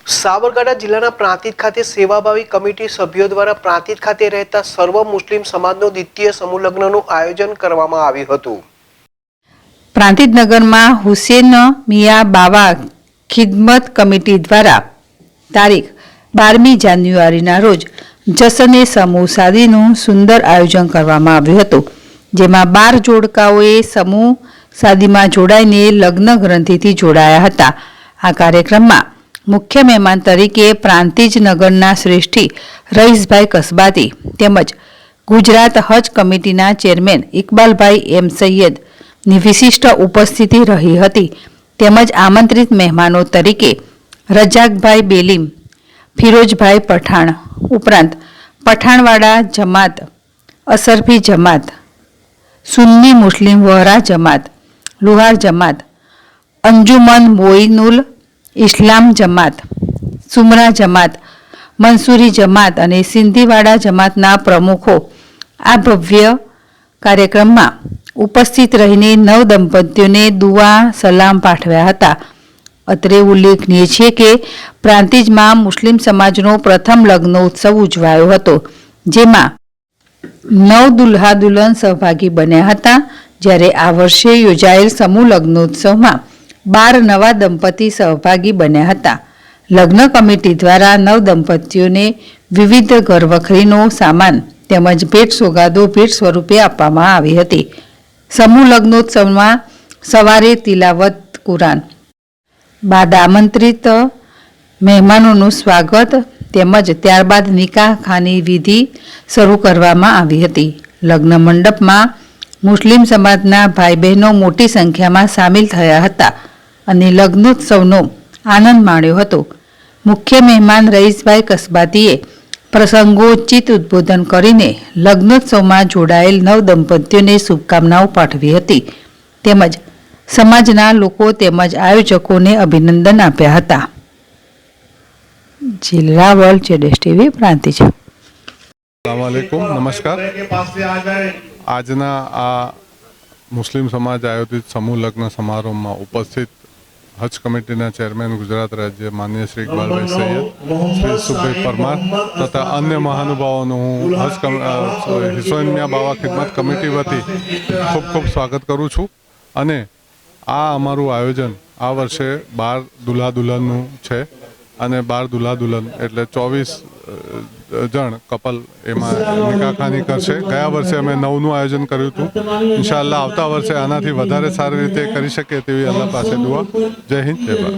સાબરકાંઠા જિલ્લાના પ્રાંતિજ ખાતે સેવાભાવી કમિટી સભ્યો દ્વારા પ્રાંતિજ ખાતે રહેતા સર્વ મુસ્લિમ સમાજનો દ્વિતીય સમૂહ લગ્નનું આયોજન કરવામાં આવ્યું હતું. પ્રાંતિજ નગરમાં હુસેન મિયા બાવા ખિદમત કમિટી દ્વારા તારીખ 12મી જાન્યુઆરીના રોજ જશ્ને સમૂહ શાદીનું સુંદર આયોજન કરવામાં આવ્યું હતું, જેમાં 12 જોડકાઓએ સમૂહ શાદીમાં જોડાઈને લગ્ન ગ્રંથિથી જોડાયા હતા. આ કાર્યક્રમમાં મુખ્ય મહેમાન તરીકે પ્રાંતિજ નગરના શ્રેષ્ઠી રઈસભાઈ કસબાતી તેમજ ગુજરાત હજ કમિટીના ચેરમેન ઇકબાલભાઈ એમ સૈયદની વિશિષ્ટ ઉપસ્થિતિ રહી હતી. તેમજ આમંત્રિત મહેમાનો તરીકે રજાકભાઈ બેલીમ, ફિરોજભાઈ પઠાણ ઉપરાંત પઠાણવાડા જમાત, અસરફી જમાત, સુન્ની મુસ્લિમ વહરા જમાત, લુહાર જમાત, અંજુમન મોઇનુલ ઇસ્લામ જમાત, સુમરા જમાત, મંસૂરી જમાત અને સિંધીવાડા જમાતના પ્રમુખો આ ભવ્ય કાર્યક્રમમાં ઉપસ્થિત રહીને નવ દંપતીઓને દુઆ સલામ પાઠવ્યા હતા. અત્રે ઉલ્લેખનીય છે કે પ્રાંતિજમાં મુસ્લિમ સમાજનો પ્રથમ લગ્નોત્સવ ઉજવાયો હતો, જેમાં 9 દુલ્હા દુલ્હન સહભાગી બન્યા હતા, જ્યારે આ વર્ષે યોજાયેલ સમૂહ લગ્નોત્સવમાં 12 નવા દંપતી સહભાગી બન્યા હતા. લગ્ન કમિટી દ્વારા નવ દંપતીઓને વિવિધ ઘરવખરીનો સામાન તેમજ ભેટ સોગાદો ભેટ સ્વરૂપે આપવામાં આવી હતી. સમૂહ લગ્નોત્સવમાં સવારે તિલાવત કુરાન બાદ આમંત્રિત મહેમાનોનું સ્વાગત તેમજ ત્યારબાદ નિકાહ ખાની વિધિ શરૂ કરવામાં આવી હતી. લગ્ન મંડપમાં મુસ્લિમ સમાજના ભાઈ બહેનો મોટી સંખ્યામાં સામેલ થયા હતા અને લગ્નોત્સવનો આનંદ માણ્યો હતો. મુખ્ય મહેમાન રઈસભાઈ કસબાતીએ પ્રસંગોચિત ઉદ્બોધન કરીને લગ્નોત્સવમાં જોડાયેલ નવ દંપતીઓને શુભકામનાઓ પાઠવી હતી, તેમજ સમાજના લોકો તેમજ આયોજકોને અભિનંદન આપ્યા હતા. જિલ્લાવલ જેડેશ ટીવી પ્રાંતિજ. अस्सलामुअलैकुम, नमस्कार। આજના આ મુસ્લિમ સમાજ આયોજિત સમૂહ લગ્ન સમારોહમાં ઉપસ્થિત હજ કમિટીના ચેરમેન ગુજરાત રાજ્ય માનનીય શ્રી ઇકબાલભાઈ સૈયદ, શ્રી સુભાઈ પરમાર તથા અન્ય મહાનુભાવોનું હું હુસૈન મિયા બાવા ખિદમત કમિટી વતી ખૂબ ખૂબ સ્વાગત કરું છું. અને આ અમારું આયોજન આ વર્ષે 12 દુલ્હા દુલ્હનનું છે અને 12 દુલ્હા દુલ્હન એટલે 24 જણ કપલ એમાં નિકાહખાની કરશે. ગયા વર્ષે અમે 9નું આયોજન કર્યું હતું. ઇન્શાઅલ્લાહ આવતા વર્ષે આનાથી વધારે સારી રીતે કરી શકીએ તેવી અલ્લાહ પાસે દુઆ. જય હિન્દ, જય ભારત.